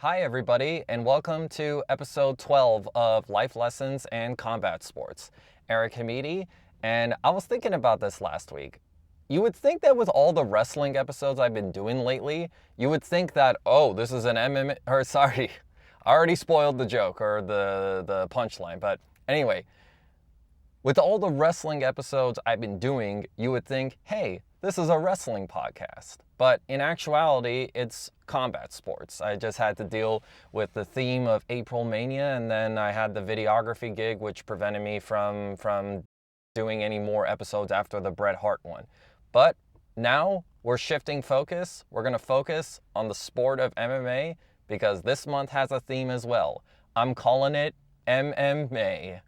Hi everybody, and welcome to episode 12 of Life Lessons and Combat Sports. Eric Hamidi, and I was thinking about this last week. You would think that with all the wrestling episodes I've been doing lately, you would think that, oh, this is an MMA, or sorry, I already spoiled the joke or the punchline, but anyway, with all the wrestling episodes I've been doing, you would think, hey, this is a wrestling podcast. But in actuality, it's combat sports. I just had to deal with the theme of April Mania, and then I had the videography gig, which prevented me from doing any more episodes after the Bret Hart one. But now we're shifting focus. We're going to focus on the sport of MMA because this month has a theme as well. I'm calling it M.M May.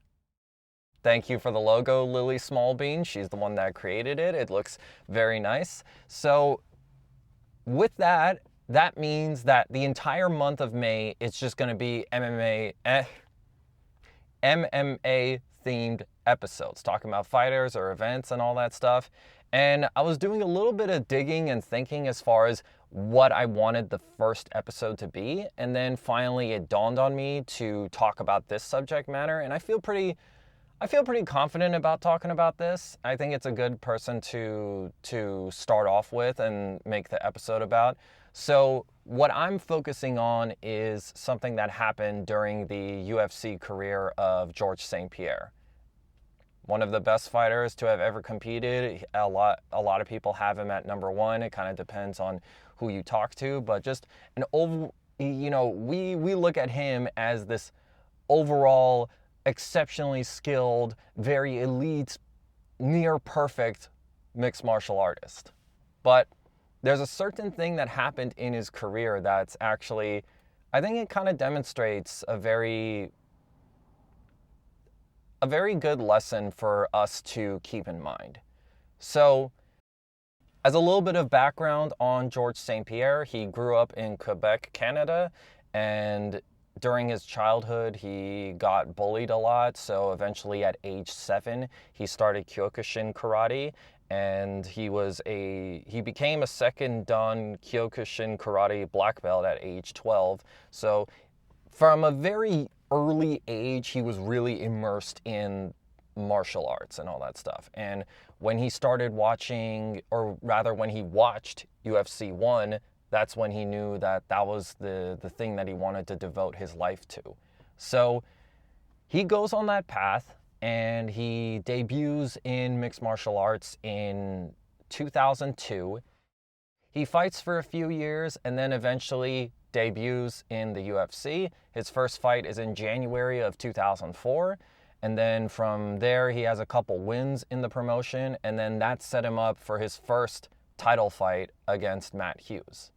Thank you for the logo, Lily Smallbean. She's the one that created it. It looks very nice. So with that, that means that the entire month of May, it's just going to be MMA themed episodes, talking about fighters or events and all that stuff. And I was doing a little bit of digging and thinking as far as what I wanted the first episode to be. And then finally it dawned on me to talk about this subject matter. And I feel pretty confident about talking about this. I think it's a good person to start off with and make the episode about. So what I'm focusing on is something that happened during the UFC career of Georges St-Pierre. One of the best fighters to have ever competed. A lot of people have him at number one. It kind of depends on who you talk to, but just we look at him as this overall exceptionally skilled, very elite, near perfect mixed martial artist. But there's a certain thing that happened in his career that's actually, I think it kind of demonstrates a very good lesson for us to keep in mind. So, as a little bit of background on Georges St-Pierre, he grew up in Quebec, Canada, and during his childhood, he got bullied a lot, so eventually at age 7, he started Kyokushin karate, and he became a second dan Kyokushin karate black belt at age 12. So from a very early age, he was really immersed in martial arts and all that stuff. And when he started watching, or rather when he watched UFC 1, that's when he knew that that was the thing that he wanted to devote his life to. So he goes on that path and he debuts in mixed martial arts in 2002. He fights for a few years and then eventually debuts in the UFC. His first fight is in January of 2004. And then from there, he has a couple wins in the promotion. And then that set him up for his first title fight against Matt Hughes.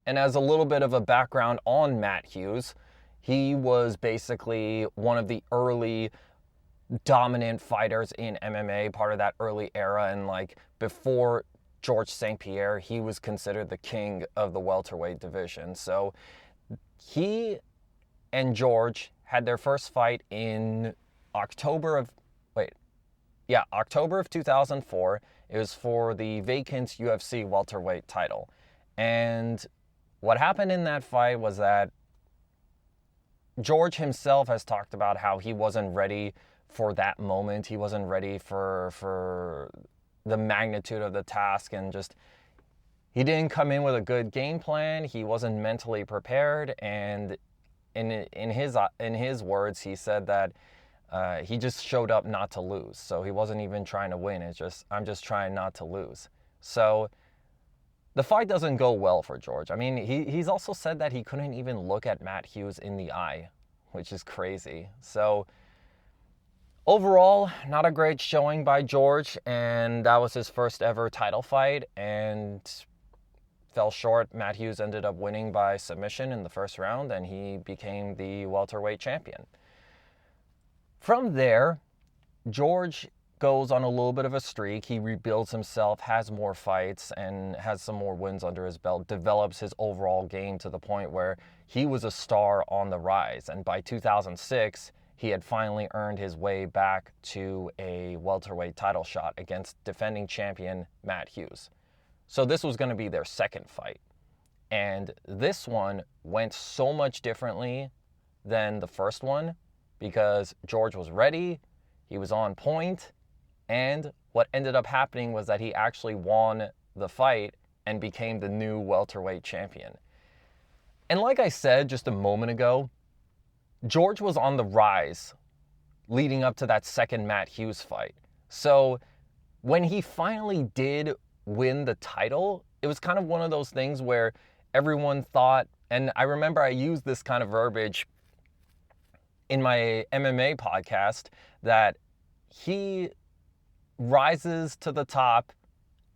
And as a little bit of a background on Matt Hughes, he was basically one of the early dominant fighters in MMA, part of that early era. And like before Georges St-Pierre, he was considered the king of the welterweight division. So he and George had their first fight in October of 2004. It was for the vacant UFC welterweight title. And what happened in that fight was that George himself has talked about how he wasn't ready for that moment. He wasn't ready for the magnitude of the task, and just he didn't come in with a good game plan. He wasn't mentally prepared, and in his words, he said that he just showed up not to lose. So he wasn't even trying to win. I'm just trying not to lose. So the fight doesn't go well for George. I mean, he's also said that he couldn't even look at Matt Hughes in the eye, which is crazy. So overall, not a great showing by George, and that was his first ever title fight, and fell short. Matt Hughes ended up winning by submission in the first round, and he became the welterweight champion. From there, George goes on a little bit of a streak. He rebuilds himself, has more fights, and has some more wins under his belt, develops his overall game to the point where he was a star on the rise. And by 2006, he had finally earned his way back to a welterweight title shot against defending champion Matt Hughes. So this was going to be their second fight. And this one went so much differently than the first one because George was ready, he was on point, and what ended up happening was that he actually won the fight and became the new welterweight champion. And like I said just a moment ago, George was on the rise leading up to that second Matt Hughes fight. So when he finally did win the title, it was kind of one of those things where everyone thought, and I remember I used this kind of verbiage in my MMA podcast, that he rises to the top,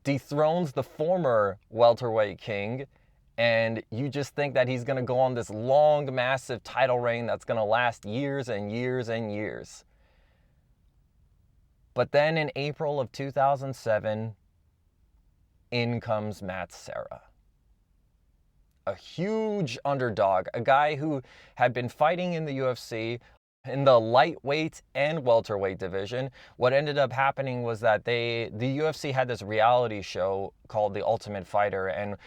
dethrones the former welterweight king, and you just think that he's going to go on this long, massive title reign that's going to last years and years and years. But then in April of 2007, in comes Matt Serra. A huge underdog, a guy who had been fighting in the UFC in the lightweight and welterweight division. What ended up happening was that the UFC had this reality show called The Ultimate Fighter, and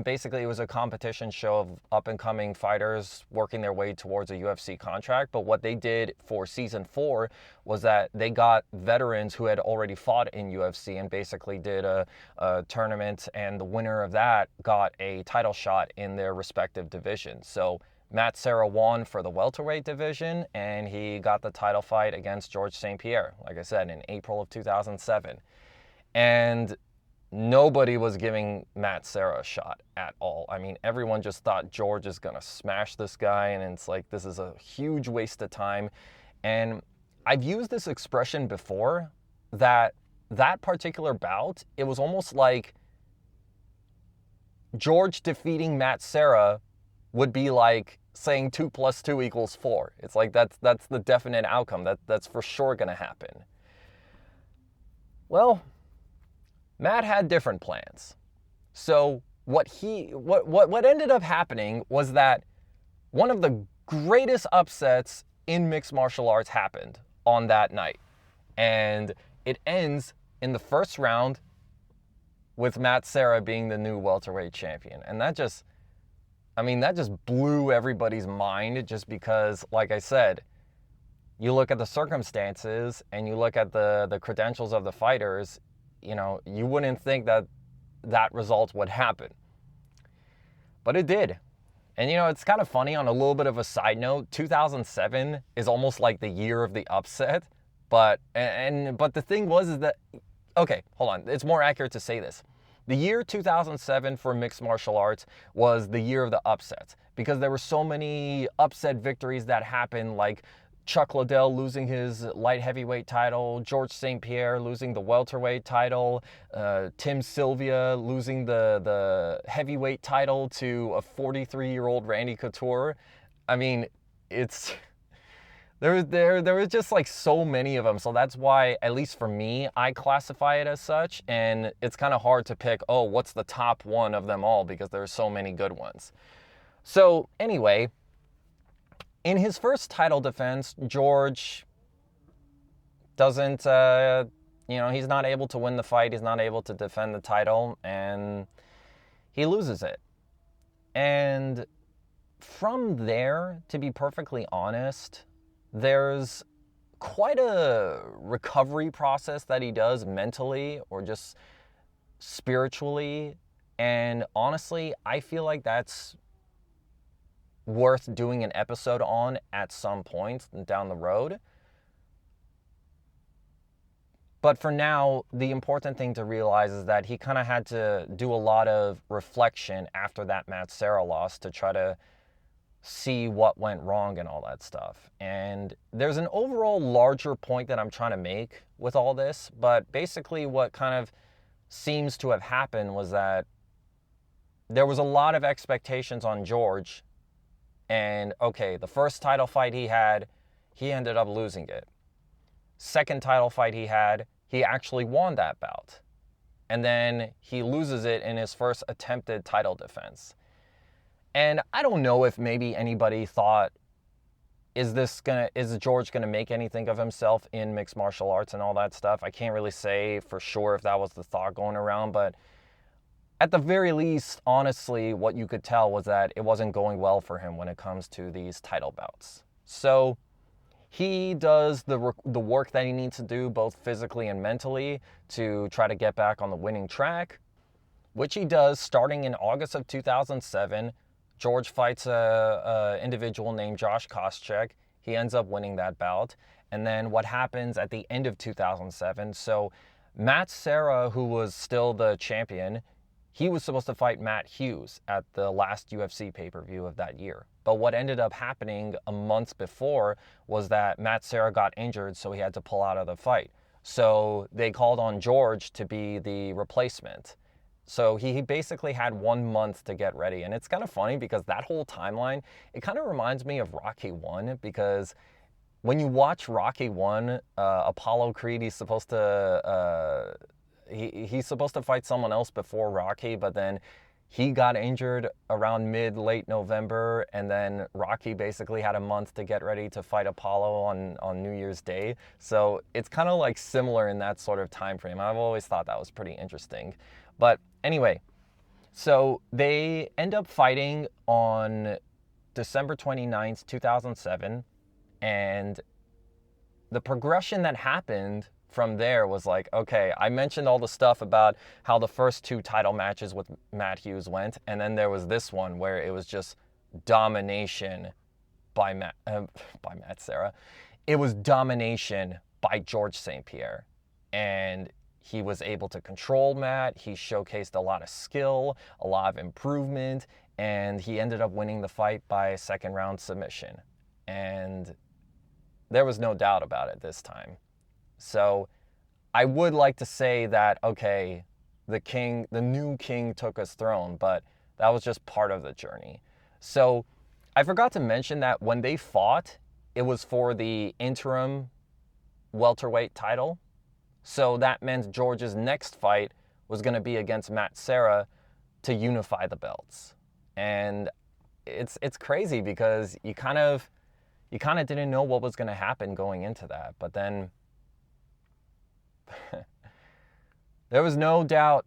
basically it was a competition show of up-and-coming fighters working their way towards a UFC contract. But what they did for season 4 was that they got veterans who had already fought in UFC and basically did a tournament, and the winner of that got a title shot in their respective divisions. So Matt Serra won for the welterweight division, and he got the title fight against Georges St-Pierre, like I said, in April of 2007. And nobody was giving Matt Serra a shot at all. I mean, everyone just thought George is going to smash this guy, and it's like, this is a huge waste of time. And I've used this expression before, that particular bout, it was almost like George defeating Matt Serra would be like saying 2 + 2 = 4. It's like that's the definite outcome. That's for sure going to happen. Well, Matt had different plans. So what ended up happening was that one of the greatest upsets in mixed martial arts happened on that night. And it ends in the first round with Matt Serra being the new welterweight champion. And that just blew everybody's mind, just because, like I said, you look at the circumstances and you look at the credentials of the fighters, you wouldn't think that result would happen. But it did. And it's kind of funny, on a little bit of a side note, 2007 is almost like the year of the upset. But the thing is that, okay, hold on, it's more accurate to say this. The year 2007 for mixed martial arts was the year of the upsets, because there were so many upset victories that happened, like Chuck Liddell losing his light heavyweight title, Georges St-Pierre losing the welterweight title, Tim Sylvia losing the heavyweight title to a 43-year-old Randy Couture. I mean, there was just like so many of them. So that's why, at least for me, I classify it as such. And it's kind of hard to pick, what's the top one of them all, because there are so many good ones. So anyway, in his first title defense, George doesn't, he's not able to win the fight. He's not able to defend the title, and he loses it. And from there, to be perfectly honest, there's quite a recovery process that he does mentally or just spiritually. And honestly, I feel like that's worth doing an episode on at some point down the road. But for now, the important thing to realize is that he kind of had to do a lot of reflection after that Matt Serra loss to try to see what went wrong and all that stuff. And there's an overall larger point that I'm trying to make with all this, but basically what kind of seems to have happened was that there was a lot of expectations on George, and okay, the first title fight he had, he ended up losing it. Second title fight he had, he actually won that bout. And then he loses it in his first attempted title defense. And I don't know if maybe anybody thought, is George gonna make anything of himself in mixed martial arts and all that stuff? I can't really say for sure if that was the thought going around, but at the very least, honestly, what you could tell was that it wasn't going well for him when it comes to these title bouts. So he does the work that he needs to do, both physically and mentally, to try to get back on the winning track, which he does starting in August of 2007. George fights a individual named Josh Koscheck. He ends up winning that bout. And then what happens at the end of 2007, so Matt Serra, who was still the champion, he was supposed to fight Matt Hughes at the last UFC pay-per-view of that year. But what ended up happening a month before was that Matt Serra got injured, so he had to pull out of the fight. So they called on George to be the replacement. So he basically had 1 month to get ready. And it's kind of funny because that whole timeline, it kind of reminds me of Rocky 1, because when you watch Rocky 1, Apollo Creed, he's supposed to he's supposed to fight someone else before Rocky, but then he got injured around late November, and then Rocky basically had a month to get ready to fight Apollo on New Year's Day. So it's kind of like similar in that sort of time frame. I've always thought that was pretty interesting. But anyway, so they end up fighting on December 29th, 2007, and the progression that happened from there was like, okay, I mentioned all the stuff about how the first 2 title matches with Matt Hughes went, and then there was this one where it was just domination by Matt Serra. It was domination by Georges St-Pierre, and he was able to control Matt. He showcased a lot of skill, a lot of improvement, and he ended up winning the fight by second round submission. And there was no doubt about it this time. So I would like to say that, okay, the new king took his throne, but that was just part of the journey. So I forgot to mention that when they fought, it was for the interim welterweight title. So that meant George's next fight was going to be against Matt Serra to unify the belts. And it's crazy because you kind of didn't know what was going to happen going into that. But then there was no doubt,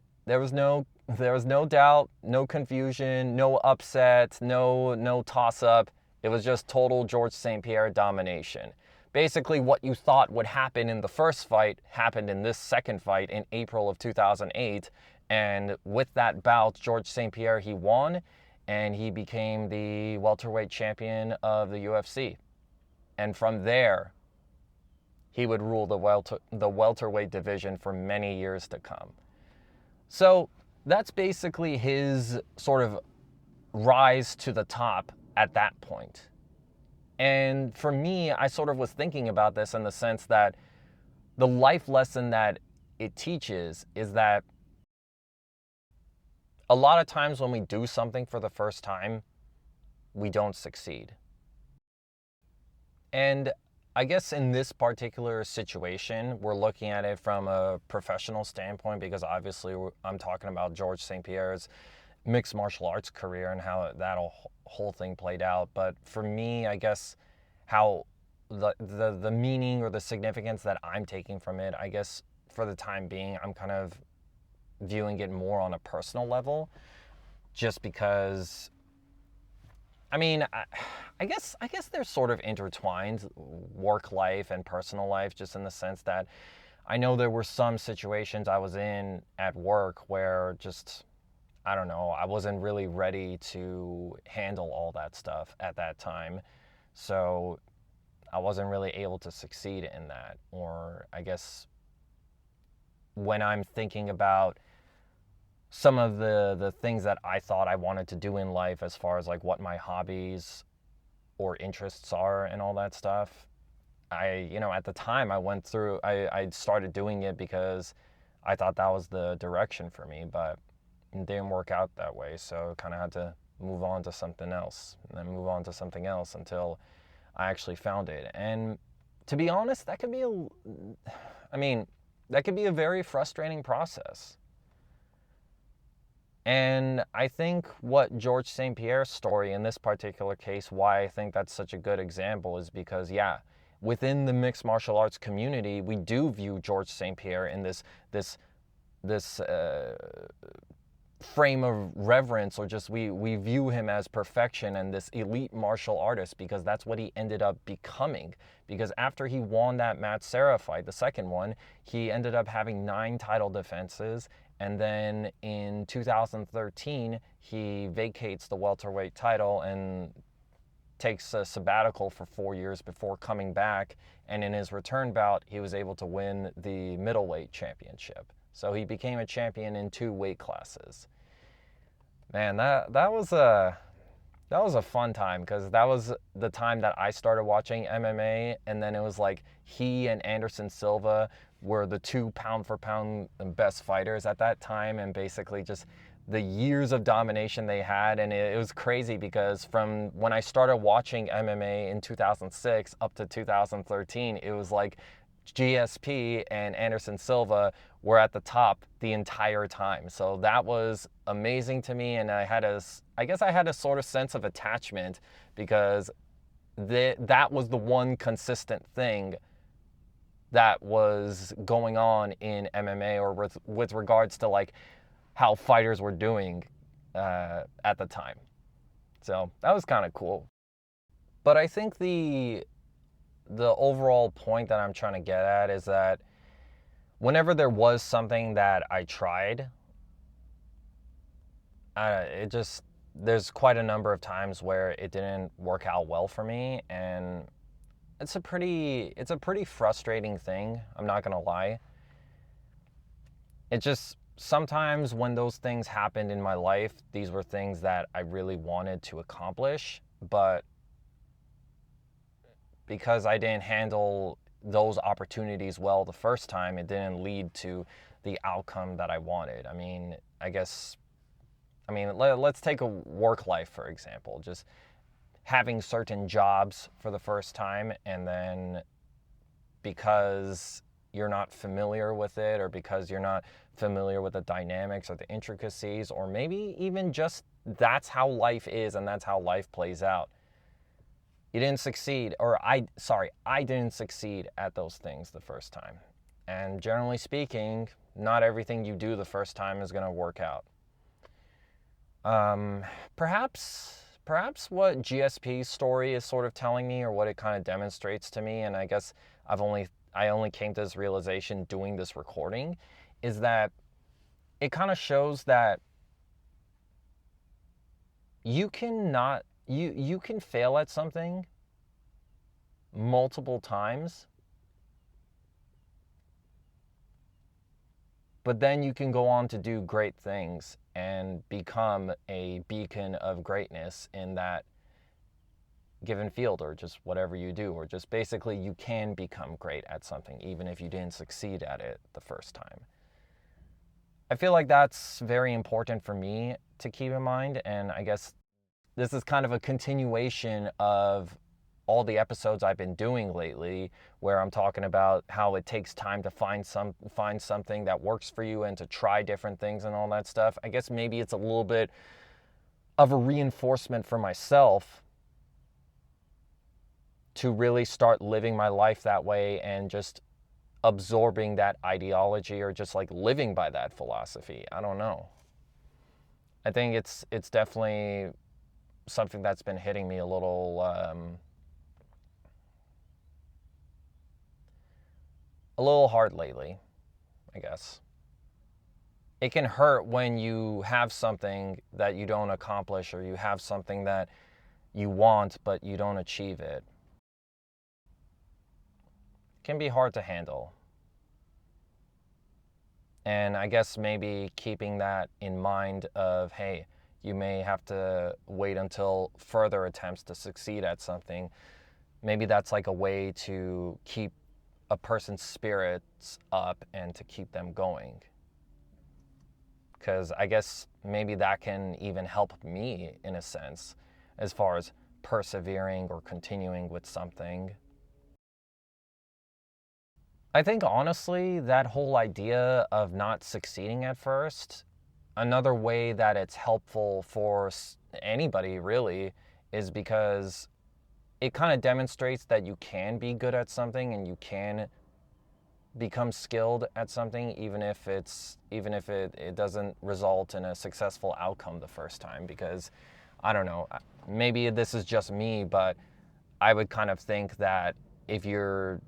no confusion, no upset, no toss-up. It was just total Georges St-Pierre domination. Basically, what you thought would happen in the first fight happened in this second fight in April of 2008. And with that bout, Georges St-Pierre, he won, and he became the welterweight champion of the UFC. And from there, he would rule the welterweight division for many years to come. So that's basically his sort of rise to the top at that point. And for me, I sort of was thinking about this in the sense that the life lesson that it teaches is that a lot of times when we do something for the first time, we don't succeed. And I guess in this particular situation, we're looking at it from a professional standpoint because obviously I'm talking about Georges St-Pierre's mixed martial arts career and how that whole thing played out. But for me, I guess how the meaning or the significance that I'm taking from it, I guess for the time being, I'm kind of viewing it more on a personal level, just because, I mean, I guess they're sort of intertwined, work life and personal life, just in the sense that I know there were some situations I was in at work where just, I don't know, I wasn't really ready to handle all that stuff at that time. So I wasn't really able to succeed in that. Or I guess when I'm thinking about some of the things that I thought I wanted to do in life as far as like what my hobbies or interests are and all that stuff, at the time I started doing it because I thought that was the direction for me, but it didn't work out that way. So kind of had to move on to something else and then move on to something else until I actually found it. And to be honest, that could be a very frustrating process. And I think what Georges St-Pierre's story in this particular case, why I think that's such a good example is because, within the mixed martial arts community, we do view Georges St-Pierre in this frame of reverence, or just we view him as perfection and this elite martial artist, because that's what he ended up becoming. Because after he won that Matt Serra fight, the second one, he ended up having 9 title defenses, and then in 2013 he vacates the welterweight title and takes a sabbatical for 4 years before coming back, and in his return bout he was able to win the middleweight championship. So he became a champion in 2 weight classes. Man, that was a fun time, because that was the time that I started watching MMA, and then it was like he and Anderson Silva were the 2 pound for pound best fighters at that time, and basically just the years of domination they had. And it was crazy, because from when I started watching MMA in 2006 up to 2013, it was like GSP and Anderson Silva were at the top the entire time. So that was amazing to me, and I guess I had a sort of sense of attachment, because that was the one consistent thing that was going on in MMA, or with regards to like how fighters were doing at the time. So that was kind of cool. But I think the overall point that I'm trying to get at is that whenever there was something that I tried, there's quite a number of times where it didn't work out well for me, and it's a pretty frustrating thing, I'm not gonna lie. It just, sometimes when those things happened in my life, these were things that I really wanted to accomplish, but because I didn't handle those opportunities well the first time, it didn't lead to the outcome that I wanted. Let's take a work life, for example. Just having certain jobs for the first time, and then because you're not familiar with it, or because you're not familiar with the dynamics or the intricacies, or maybe even just that's how life is and that's how life plays out, you didn't succeed, or I didn't succeed at those things the first time. And generally speaking, not everything you do the first time is going to work out. Perhaps what GSP's story is sort of telling me, or what it kind of demonstrates to me, and I guess I only came to this realization doing this recording, is that it kind of shows that you can fail at something multiple times, but then you can go on to do great things and become a beacon of greatness in that given field, or just whatever you do, or just basically you can become great at something even if you didn't succeed at it the first time. I feel like that's very important for me to keep in mind, and I guess this is kind of a continuation of all the episodes I've been doing lately, where I'm talking about how it takes time to find something that works for you, and to try different things and all that stuff. I guess maybe it's a little bit of a reinforcement for myself to really start living my life that way, and just absorbing that ideology, or just like living by that philosophy. I don't know. I think it's definitely something that's been hitting me a little hard lately, I guess. It can hurt when you have something that you don't accomplish, or you have something that you want but you don't achieve it. It can be hard to handle. And I guess maybe keeping that in mind of, hey, you may have to wait until further attempts to succeed at something. Maybe that's like a way to keep a person's spirits up and to keep them going. Because I guess maybe that can even help me in a sense, as far as persevering or continuing with something. I think honestly, that whole idea of not succeeding at first, another way that it's helpful for anybody really, is because it kind of demonstrates that you can be good at something, and you can become skilled at something, even if it doesn't result in a successful outcome the first time. Because I don't know, maybe this is just me, but I would kind of think that if you're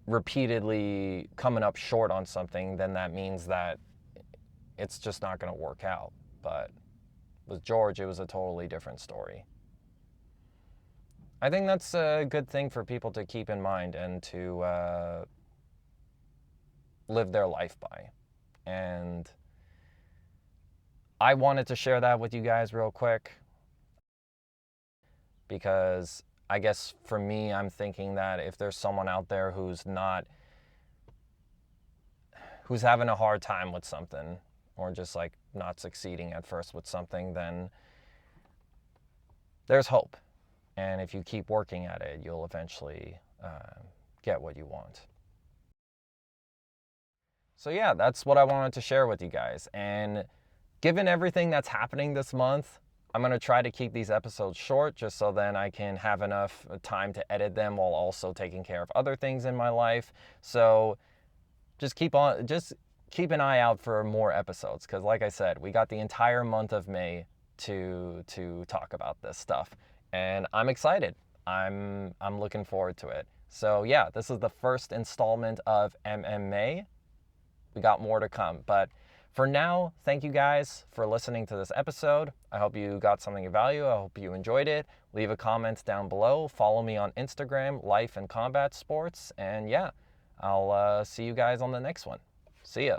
repeatedly coming up short on something, then that means that it's just not going to work out. But with George, it was a totally different story. I think that's a good thing for people to keep in mind and to live their life by. And I wanted to share that with you guys real quick because I guess for me, I'm thinking that if there's someone out there who's having a hard time with something, or just like not succeeding at first with something, then there's hope. And if you keep working at it, you'll eventually get what you want. So yeah, that's what I wanted to share with you guys. And given everything that's happening this month, I'm going to try to keep these episodes short just so then I can have enough time to edit them while also taking care of other things in my life. So just keep an eye out for more episodes, because like I said, we got the entire month of May to talk about this stuff, and I'm excited. I'm looking forward to it. So yeah, this is the first installment of M.M May. We got more to come, but for now, thank you guys for listening to this episode. I hope you got something of value. I hope you enjoyed it. Leave a comment down below. Follow me on Instagram, Life and Combat Sports. And yeah, I'll see you guys on the next one. See ya.